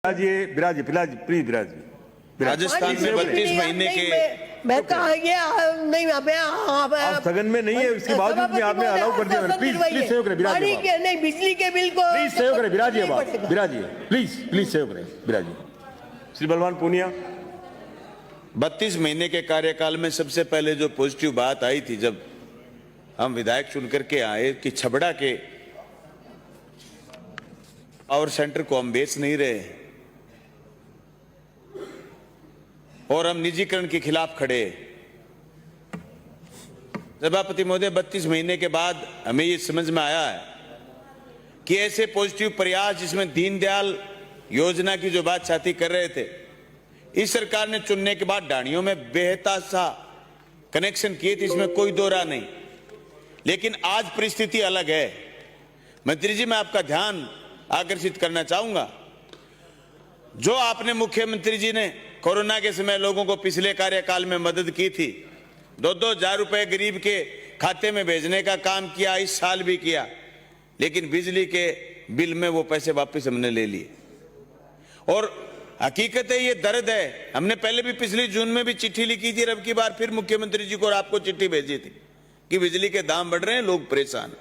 विराज please विराज। राजस्थान में 32 महीने के मैं कहा गया नहीं आप सदन में नहीं है, इसके बावजूद भी आपने अलाउ कर दिया। प्लीज प्लीज सहयोग करें विराज जी, नहीं बिजली के बिल को प्लीज सहयोग करें विराज जी, विराज जी प्लीज सहयोग करें विराज जी। श्री बलवान पूनिया। 32 महीने के कार्यकाल में सबसे पहले जो पॉजिटिव बात आई थी जब हम विधायक चुन करके आए कि छबड़ा के पावर सेंटर को हम बेच नहीं रहे और हम निजीकरण के खिलाफ खड़े। सभापति महोदय, 32 महीने के बाद हमें ये समझ में आया है कि ऐसे पॉजिटिव प्रयास जिसमें दीनदयाल योजना की जो बात साथी कर रहे थे, इस सरकार ने चुनने के बाद डाणियों में बेहताशा कनेक्शन किए थे, इसमें कोई दो राह नहीं। लेकिन आज परिस्थिति अलग है। मंत्री जी, मैं आपका ध्यान आकर्षित करना चाहूंगा, जो आपने मुख्यमंत्री जी ने कोरोना के समय लोगों को पिछले कार्यकाल में मदद की थी, 2-2 हजार रुपए गरीब के खाते में भेजने का काम किया, इस साल भी किया, लेकिन बिजली के बिल में वो पैसे वापस हमने ले लिए। और हकीकत है, ये दर्द है। हमने पहले भी पिछली जून में भी चिट्ठी लिखी थी, अब की बार फिर मुख्यमंत्री जी को और आपको चिट्ठी भेजी थी कि बिजली के दाम बढ़ रहे हैं, लोग परेशान।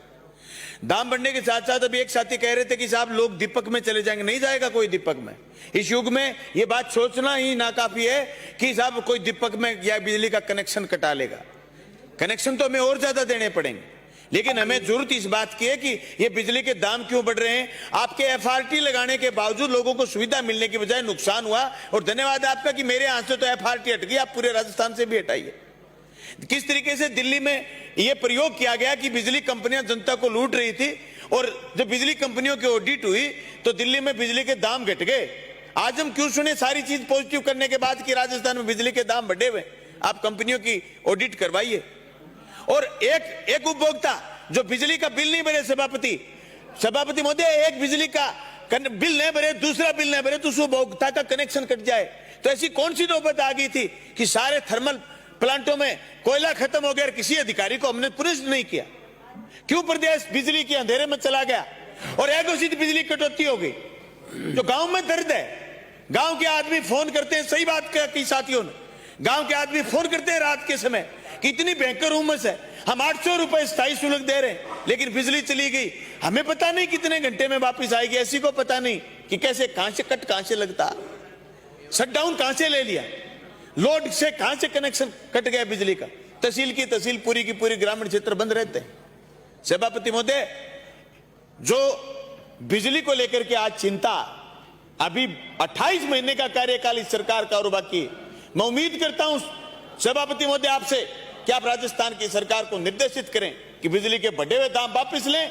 दाम बढ़ने के साथ साथ अभी एक साथी कह रहे थे कि साहब लोग दीपक में चले जाएंगे। नहीं जाएगा कोई दीपक में। इस युग में ये बात सोचना ही नाकाफी है कि साहब कोई दीपक में या बिजली का कनेक्शन कटा लेगा। कनेक्शन तो हमें और ज्यादा देने पड़ेंगे, लेकिन हमें जरूरत इस बात की है कि ये बिजली के दाम क्यों बढ़ रहे हैं। आपके एफआरटी लगाने के बावजूद लोगों को सुविधा मिलने की बजाय नुकसान हुआ। और धन्यवाद आपका कि मेरे यहां से तो एफआरटी हट गई, आप पूरे राजस्थान से भी हटाइए। किस तरीके से दिल्ली में यह प्रयोग किया गया कि बिजली कंपनियां जनता को लूट रही थी, और जब बिजली कंपनियों की ऑडिट हुई तो दिल्ली में बिजली के दाम घट गए। आज हम क्यों सुने सारी चीज पॉजिटिव करने के बाद कि राजस्थान में बिजली के दाम बढ़े हुए। आप कंपनियों की ऑडिट करवाइए। और एक उपभोक्ता जो बिजली का बिल नहीं भरे, सभापति महोदय, एक बिजली का बिल नहीं भरे, दूसरा बिल नहीं भरे तो उस उपभोक्ता का कनेक्शन कट जाए। तो ऐसी कौन सी नौबत आ गई थी कि सारे थर्मल प्लांटों में कोयला खत्म हो गया और किसी अधिकारी को हमने पुनिश नहीं किया। क्यों प्रदेश बिजली के अंधेरे में चला गया और अघोषित बिजली कटौती हो गई। जो गांव में दर्द है, गांव के आदमी फोन करते हैं, सही बात की साथियों ने, गांव के आदमी फोन करते हैं रात के समय कि इतनी भयंकर उमस है, हम 800 रुपए स्थायी शुल्क दे रहे हैं, लेकिन बिजली चली गई, हमें पता नहीं कितने घंटे में वापस आएगी। ऐसी को पता नहीं कि कैसे कहां से कट कहां से लगता, शटडाउन कहां से ले लिया, लोड से कहां से कनेक्शन कट गया बिजली का। तहसील की तहसील पूरी की पूरी ग्रामीण क्षेत्र बंद रहते हैं। सभापति महोदय, जो बिजली को लेकर के आज चिंता, अभी 28 महीने का कार्यकाल इस सरकार का और बाकी, मैं उम्मीद करता हूं सभापति महोदय आपसे कि आप राजस्थान की सरकार को निर्देशित करें कि बिजली के बढ़े हुए दाम वापस लें।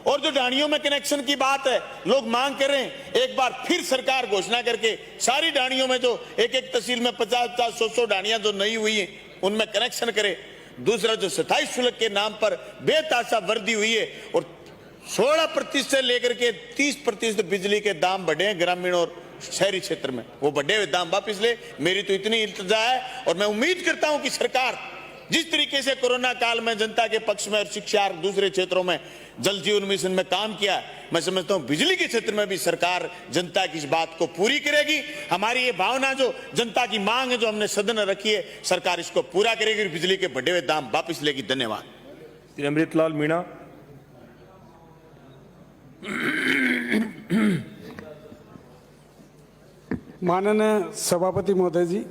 और जो डाणियों में कनेक्शन की बात है, लोग मांग कर रहे हैं, एक बार फिर सरकार घोषणा करके सारी डाणियों में जो एक तहसील में 50-50, 100-100 डाणियां जो नई हुई हैं उनमें कनेक्शन करे। दूसरा, जो स्थायी शुल्क के नाम पर बेताशा वृद्धि हुई है और 16% से लेकर के 30% बिजली के दाम बढ़े हैं ग्रामीण और शहरी क्षेत्र में, वो बढ़े हुए दाम वापस ले। मेरी तो इतनी इल्तिजा है और मैं उम्मीद करता हूं कि सरकार जिस तरीके से कोरोना काल में जनता के पक्ष में और शिक्षा और दूसरे क्षेत्रों में जल जीवन मिशन में काम किया, मैं समझता हूं बिजली के क्षेत्र में भी सरकार जनता की इस बात को पूरी करेगी। हमारी ये भावना, जो जनता की मांग है, जो हमने सदन में रखी है, सरकार इसको पूरा करेगी और बिजली के बढ़े हुए दाम वापस लेगी। धन्यवाद। श्री अमृतलाल मीणा। माननीय सभापति महोदय जी,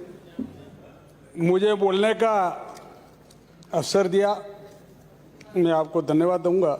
मुझे बोलने का अवसर दिया, मैं आपको धन्यवाद दूंगा।